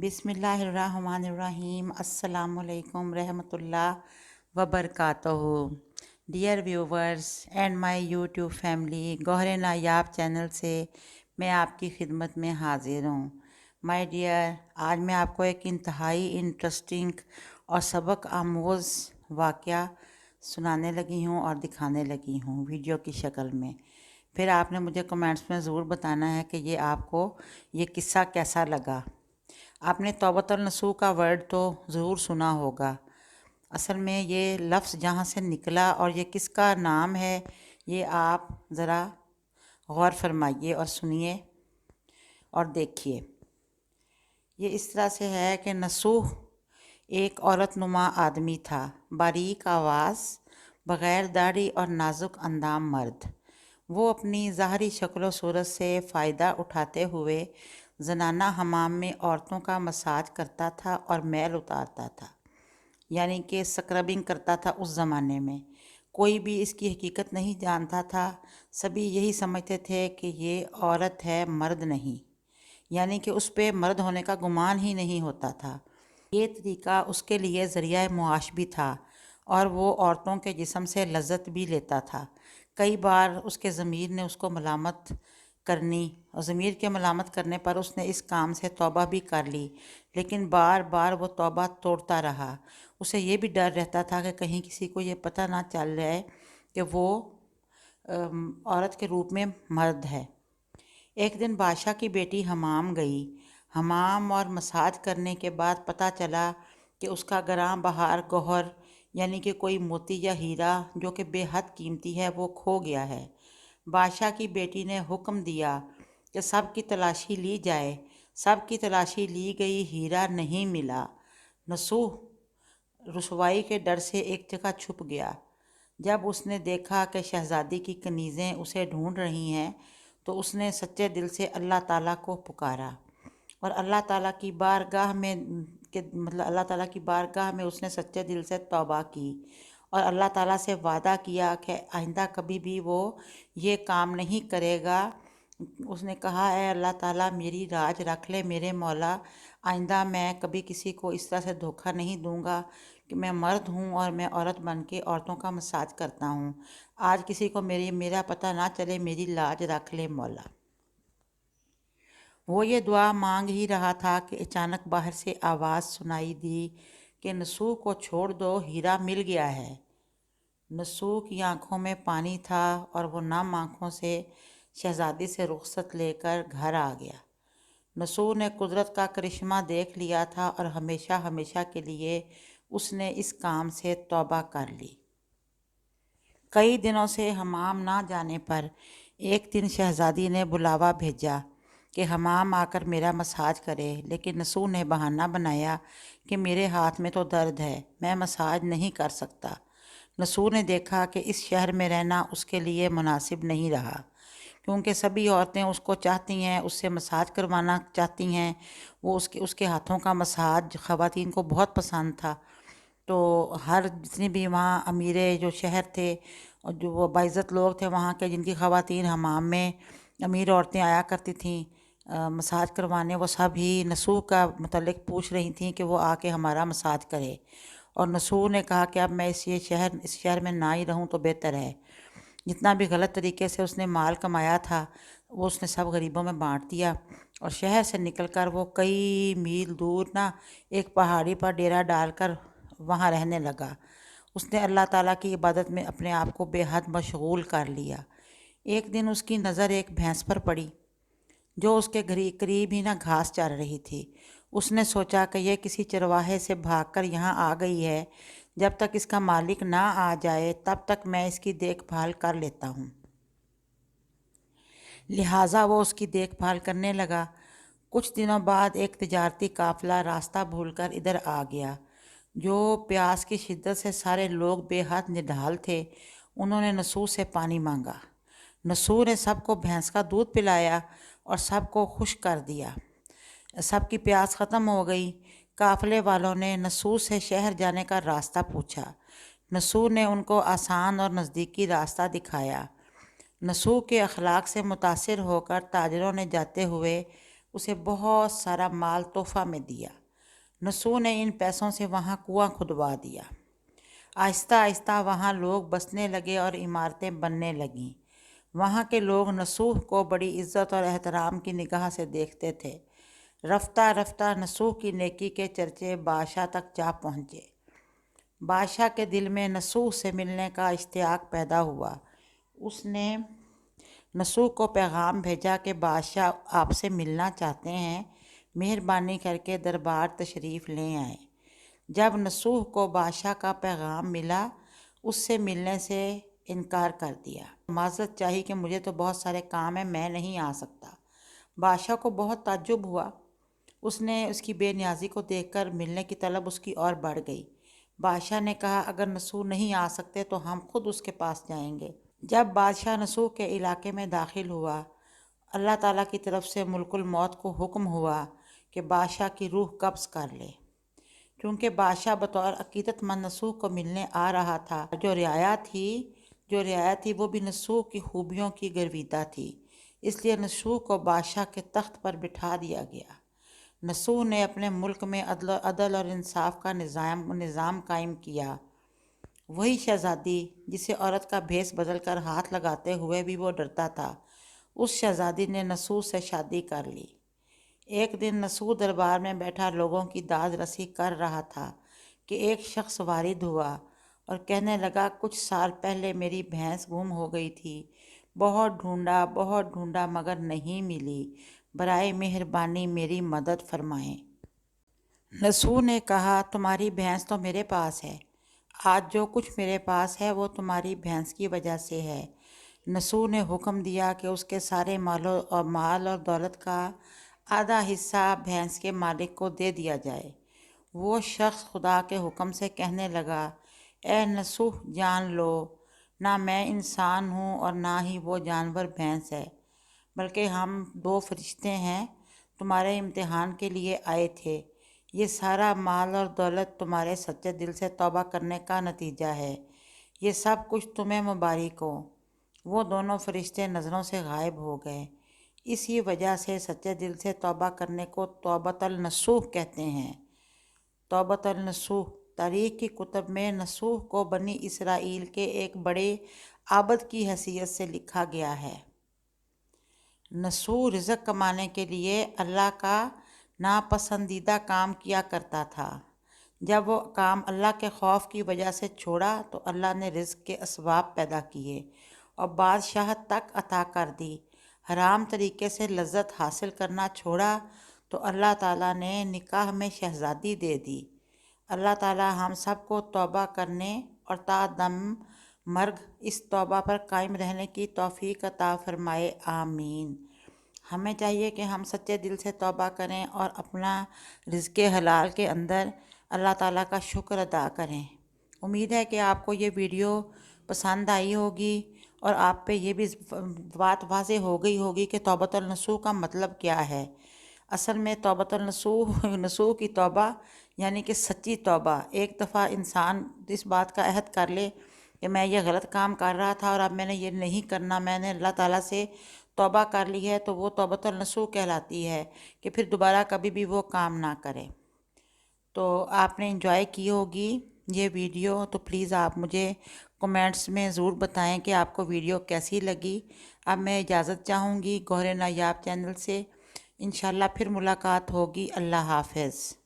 بسم اللہ الرحمن الرحیم۔ السلام علیکم رحمۃ اللہ وبرکاتہ۔ Dear viewers and my YouTube family, Gohar Nayab channel سے میں آپ کی خدمت میں حاضر ہوں۔ مائی ڈیئر، آج میں آپ کو ایک انتہائی انٹرسٹنگ اور سبق آموز واقعہ سنانے لگی ہوں اور دکھانے لگی ہوں ویڈیو کی شکل میں۔ پھر آپ نے مجھے کمنٹس میں ضرور بتانا ہے کہ یہ آپ کو یہ قصہ کیسا لگا۔ آپ نے توبۃ النصوح کا ورڈ تو ضرور سنا ہوگا۔ اصل میں یہ لفظ جہاں سے نکلا اور یہ کس کا نام ہے، یہ آپ ذرا غور فرمائیے اور سنیے اور دیکھیے۔ یہ اس طرح سے ہے کہ نصوح ایک عورت نما آدمی تھا، باریک آواز، بغیر داڑھی اور نازک اندام مرد۔ وہ اپنی ظاہری شکل و صورت سے فائدہ اٹھاتے ہوئے زنانہ حمام میں عورتوں کا مساج کرتا تھا اور میل اتارتا تھا، یعنی کہ سکربنگ کرتا تھا۔ اس زمانے میں کوئی بھی اس کی حقیقت نہیں جانتا تھا، سبھی یہی سمجھتے تھے کہ یہ عورت ہے، مرد نہیں، یعنی کہ اس پہ مرد ہونے کا گمان ہی نہیں ہوتا تھا۔ یہ طریقہ اس کے لیے ذریعہ معاش بھی تھا اور وہ عورتوں کے جسم سے لذت بھی لیتا تھا۔ کئی بار اس کے ضمیر نے اس کو ملامت کرنی اور ضمیر کے ملامت کرنے پر اس نے اس کام سے توبہ بھی کر لی، لیکن بار بار وہ توبہ توڑتا رہا۔ اسے یہ بھی ڈر رہتا تھا کہ کہیں کسی کو یہ پتہ نہ چل جائے کہ وہ عورت کے روپ میں مرد ہے۔ ایک دن بادشاہ کی بیٹی حمام گئی۔ حمام اور مساج کرنے کے بعد پتہ چلا کہ اس کا گراں بہار گوہر، یعنی کہ کوئی موتی یا ہیرا جو کہ بے حد قیمتی ہے، وہ کھو گیا ہے۔ بادشاہ کی بیٹی نے حکم دیا کہ سب کی تلاشی لی جائے۔ سب کی تلاشی لی گئی، ہیرا نہیں ملا۔ نصوح رسوائی کے ڈر سے ایک جگہ چھپ گیا۔ جب اس نے دیکھا کہ شہزادی کی کنیزیں اسے ڈھونڈ رہی ہیں تو اس نے سچے دل سے اللہ تعالیٰ کو پکارا اور اللہ تعالیٰ کی بارگاہ میں اس نے سچے دل سے توبہ کی اور اللہ تعالیٰ سے وعدہ کیا کہ آئندہ کبھی بھی وہ یہ کام نہیں کرے گا۔ اس نے کہا، اے اللہ تعالیٰ، میری راج رکھ لے میرے مولا، آئندہ میں کبھی کسی کو اس طرح سے دھوکہ نہیں دوں گا کہ میں مرد ہوں اور میں عورت بن کے عورتوں کا مساج کرتا ہوں۔ آج کسی کو میرا پتہ نہ چلے، میری لاج رکھ لے مولا۔ وہ یہ دعا مانگ ہی رہا تھا کہ اچانک باہر سے آواز سنائی دی کہ نصوح کو چھوڑ دو، ہیرا مل گیا ہے۔ نصوح کی آنکھوں میں پانی تھا اور وہ نم آنکھوں سے شہزادی سے رخصت لے کر گھر آ گیا۔ نصوح نے قدرت کا کرشمہ دیکھ لیا تھا اور ہمیشہ ہمیشہ کے لیے اس نے اس کام سے توبہ کر لی۔ کئی دنوں سے حمام نہ جانے پر ایک دن شہزادی نے بلاوا بھیجا کہ حمام آ کر میرا مساج کرے، لیکن نصوح نے بہانہ بنایا کہ میرے ہاتھ میں تو درد ہے، میں مساج نہیں کر سکتا۔ نصوح نے دیکھا کہ اس شہر میں رہنا اس کے لیے مناسب نہیں رہا، کیونکہ سبھی عورتیں اس کو چاہتی ہیں، اس سے مساج کروانا چاہتی ہیں۔ وہ اس کے ہاتھوں کا مساج خواتین کو بہت پسند تھا۔ تو جتنی بھی وہاں امیرے جو شہر تھے اور جو وہ باعزت لوگ تھے وہاں کے، جن کی خواتین حمام میں امیر عورتیں آیا کرتی تھیں مساج کروانے، وہ سب ہی نصوح کا متعلق پوچھ رہی تھیں کہ وہ آ کے ہمارا مساج کرے۔ اور نصوح نے کہا کہ اب میں اس شہر میں نہ ہی رہوں تو بہتر ہے۔ جتنا بھی غلط طریقے سے اس نے مال کمایا تھا وہ اس نے سب غریبوں میں بانٹ دیا اور شہر سے نکل کر وہ کئی میل دور ایک پہاڑی پر ڈیرا ڈال کر وہاں رہنے لگا۔ اس نے اللہ تعالیٰ کی عبادت میں اپنے آپ کو بے حد مشغول کر لیا۔ ایک دن اس کی نظر ایک بھینس پر پڑی جو اس کے قریب ہی گھاس چر رہی تھی۔ اس نے سوچا کہ یہ کسی چرواہے سے بھاگ کر یہاں آ گئی ہے، جب تک اس کا مالک نہ آ جائے تب تک میں اس کی دیکھ بھال کر لیتا ہوں۔ لہٰذا وہ اس کی دیکھ بھال کرنے لگا۔ کچھ دنوں بعد ایک تجارتی قافلہ راستہ بھول کر ادھر آ گیا۔ جو پیاس کی شدت سے سارے لوگ بے حد نڈھال تھے، انہوں نے نصوح سے پانی مانگا۔ نصوح نے سب کو بھینس کا دودھ پلایا اور سب کو خشک کر دیا۔ سب کی پیاس ختم ہو گئی۔ قافلے والوں نے نصوح سے شہر جانے کا راستہ پوچھا۔ نصوح نے ان کو آسان اور نزدیکی راستہ دکھایا۔ نصوح کے اخلاق سے متاثر ہو کر تاجروں نے جاتے ہوئے اسے بہت سارا مال تحفہ میں دیا۔ نسو نے ان پیسوں سے وہاں کنواں کھدوا دیا۔ آہستہ آہستہ وہاں لوگ بسنے لگے اور عمارتیں بننے لگیں۔ وہاں کے لوگ نسوح کو بڑی عزت اور احترام کی نگاہ سے دیکھتے تھے۔ رفتہ رفتہ نسوح کی نیکی کے چرچے بادشاہ تک جا پہنچے۔ بادشاہ کے دل میں نسوح سے ملنے کا اشتیاق پیدا ہوا۔ اس نے نسوح کو پیغام بھیجا کہ بادشاہ آپ سے ملنا چاہتے ہیں، مہربانی کر کے دربار تشریف لے آئیں۔ جب نسوح کو بادشاہ کا پیغام ملا، اس سے ملنے سے انکار کر دیا۔ معذرت چاہی کہ مجھے تو بہت سارے کام ہیں، میں نہیں آ سکتا۔ بادشاہ کو بہت تعجب ہوا۔ اس نے اس کی بے نیازی کو دیکھ کر ملنے کی طلب اس کی اور بڑھ گئی۔ بادشاہ نے کہا اگر نسوح نہیں آ سکتے تو ہم خود اس کے پاس جائیں گے۔ جب بادشاہ نسوح کے علاقے میں داخل ہوا، اللہ تعالیٰ کی طرف سے ملک الموت کو حکم ہوا کہ بادشاہ کی روح قبض کر لے۔ کیونکہ بادشاہ بطور عقیدت مند نسوح کو ملنے آ رہا تھا، جو رعایا تھی وہ بھی نسوح کی خوبیوں کی گرویدہ تھی، اس لیے نسوح کو بادشاہ کے تخت پر بٹھا دیا گیا۔ نسوح نے اپنے ملک میں عدل اور انصاف کا نظام قائم کیا۔ وہی شہزادی جسے عورت کا بھیس بدل کر ہاتھ لگاتے ہوئے بھی وہ ڈرتا تھا، اس شہزادی نے نسوح سے شادی کر لی۔ ایک دن نسوح دربار میں بیٹھا لوگوں کی داد رسی کر رہا تھا کہ ایک شخص وارد ہوا اور کہنے لگا کچھ سال پہلے میری بھینس گم ہو گئی تھی، بہت ڈھونڈا مگر نہیں ملی، برائے مہربانی میری مدد فرمائیں۔ نسوح نے کہا تمہاری بھینس تو میرے پاس ہے، آج جو کچھ میرے پاس ہے وہ تمہاری بھینس کی وجہ سے ہے۔ نسوح نے حکم دیا کہ اس کے سارے مال اور دولت کا آدھا حصہ بھینس کے مالک کو دے دیا جائے۔ وہ شخص خدا کے حکم سے کہنے لگا اے نسوح جان لو، نہ میں انسان ہوں اور نہ ہی وہ جانور بھینس ہے، بلکہ ہم دو فرشتے ہیں، تمہارے امتحان کے لیے آئے تھے۔ یہ سارا مال اور دولت تمہارے سچے دل سے توبہ کرنے کا نتیجہ ہے، یہ سب کچھ تمہیں مبارک ہو۔ وہ دونوں فرشتے نظروں سے غائب ہو گئے۔ اسی وجہ سے سچے دل سے توبہ کرنے کو توبۃ النصوح کہتے ہیں۔ توبۃ النصوح تاریخ کی کتب میں نسوح کو بنی اسرائیل کے ایک بڑے عابد کی حیثیت سے لکھا گیا ہے۔ نسوح رزق کمانے کے لیے اللہ کا ناپسندیدہ کام کیا کرتا تھا۔ جب وہ کام اللہ کے خوف کی وجہ سے چھوڑا تو اللہ نے رزق کے اسباب پیدا کیے اور بادشاہت تک عطا کر دی۔ حرام طریقے سے لذت حاصل کرنا چھوڑا تو اللہ تعالیٰ نے نکاح میں شہزادی دے دی۔ اللہ تعالیٰ ہم سب کو توبہ کرنے اور تا دم مرگ اس توبہ پر قائم رہنے کی توفیق عطا فرمائے، آمین۔ ہمیں چاہیے کہ ہم سچے دل سے توبہ کریں اور اپنا رزق حلال کے اندر اللہ تعالیٰ کا شکر ادا کریں۔ امید ہے کہ آپ کو یہ ویڈیو پسند آئی ہوگی اور آپ پہ یہ بھی بات واضح ہو گئی ہوگی کہ توبۃ النصوح کا مطلب کیا ہے۔ اصل میں توبۃ نسوح کی توبہ یعنی کہ سچی توبہ۔ ایک دفعہ انسان اس بات کا عہد کر لے کہ میں یہ غلط کام کر رہا تھا اور اب میں نے یہ نہیں کرنا، میں نے اللہ تعالیٰ سے توبہ کر لی ہے، تو وہ توبۃ النصوح کہلاتی ہے کہ پھر دوبارہ کبھی بھی وہ کام نہ کرے۔ تو آپ نے انجوائے کی ہوگی یہ ویڈیو، تو پلیز آپ مجھے کمنٹس میں ضرور بتائیں کہ آپ کو ویڈیو کیسی لگی۔ اب میں اجازت چاہوں گی گوہر نایاب چینل سے، انشاءاللہ پھر ملاقات ہوگی۔ اللہ حافظ۔